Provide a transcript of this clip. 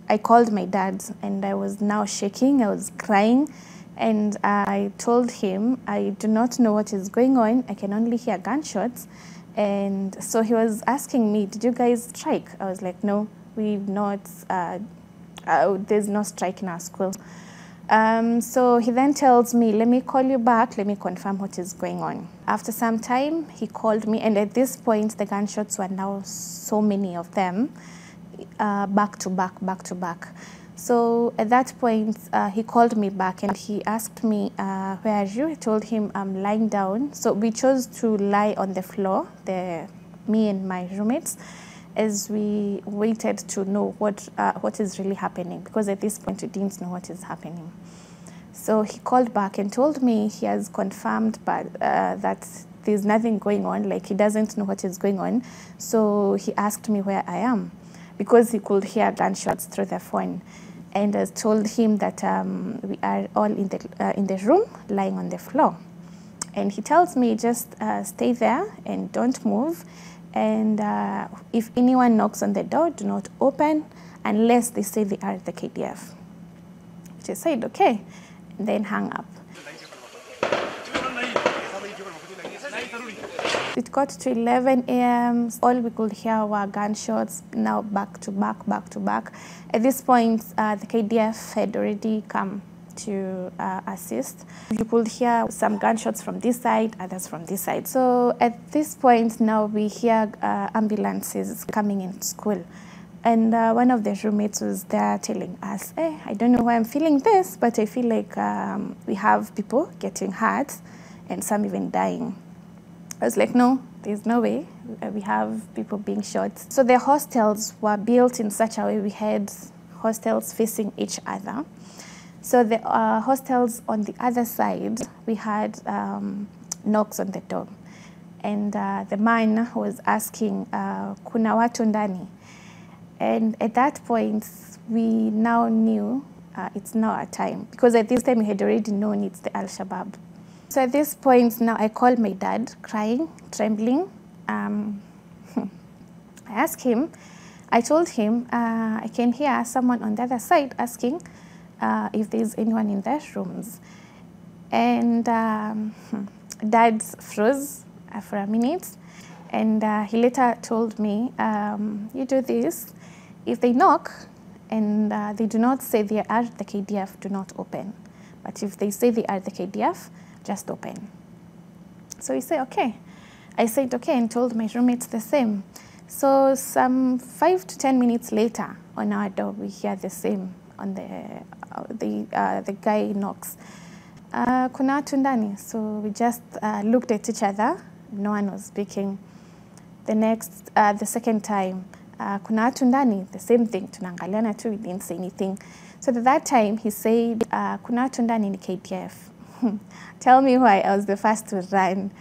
I called my dad, and I was now shaking. I was crying, and I told him, I do not know what is going on. I can only hear gunshots. And so he was asking me, did you guys strike? I was like, no, we've not, there's no strike in our school. So he then tells me, let me call you back, let me confirm what is going on. After some time, he called me, and at this point, the gunshots were now so many of them, back to back, back to back. So at that point, he called me back and he asked me, where are you? I told him I'm lying down. So we chose to lie on the floor, me and my roommates, as we waited to know what is really happening, because at this point we didn't know what is happening. So he called back and told me he has confirmed that there's nothing going on, like he doesn't know what is going on. So he asked me where I am, because he could hear gunshots through the phone. And I told him that we are all in the room, lying on the floor. And he tells me, just stay there and don't move. And if anyone knocks on the door, do not open unless they say they are the KDF. Which I said, okay, and then hung up. It got to 11 a.m. All we could hear were gunshots, now back to back, back to back. At this point, the KDF had already come to assist. You could hear some gunshots from this side, others from this side. So at this point now we hear ambulances coming into school. And one of the roommates was there telling us, hey, I don't know why I'm feeling this, but I feel like we have people getting hurt and some even dying. I was like, no, there's no way. We have people being shot. So the hostels were built in such a way we had hostels facing each other. So the hostels on the other side, we had knocks on the door. And the man was asking, kuna watu ndani? And at that point, we now knew it's now our time. Because at this time, we had already known it's the Al-Shabaab. So at this point, now I called my dad, crying, trembling. I asked him, I told him, I can hear someone on the other side asking if there's anyone in their rooms. And Dad froze for a minute. And he later told me, you do this. If they knock and they do not say they are the KDF, do not open. But if they say they are the KDF, just open. So he said, okay. I said, okay, and told my roommates the same. So some 5 to 10 minutes later, on our door, we hear the same. On the guy knocks. Kuna watu ndani? So we just looked at each other. No one was speaking. The second time, kuna watu ndani? The same thing. Tunaangaliana tu, we didn't say anything. So at that time, he said, kuna watu ndani ni KDF. Tell me why I was the first to run.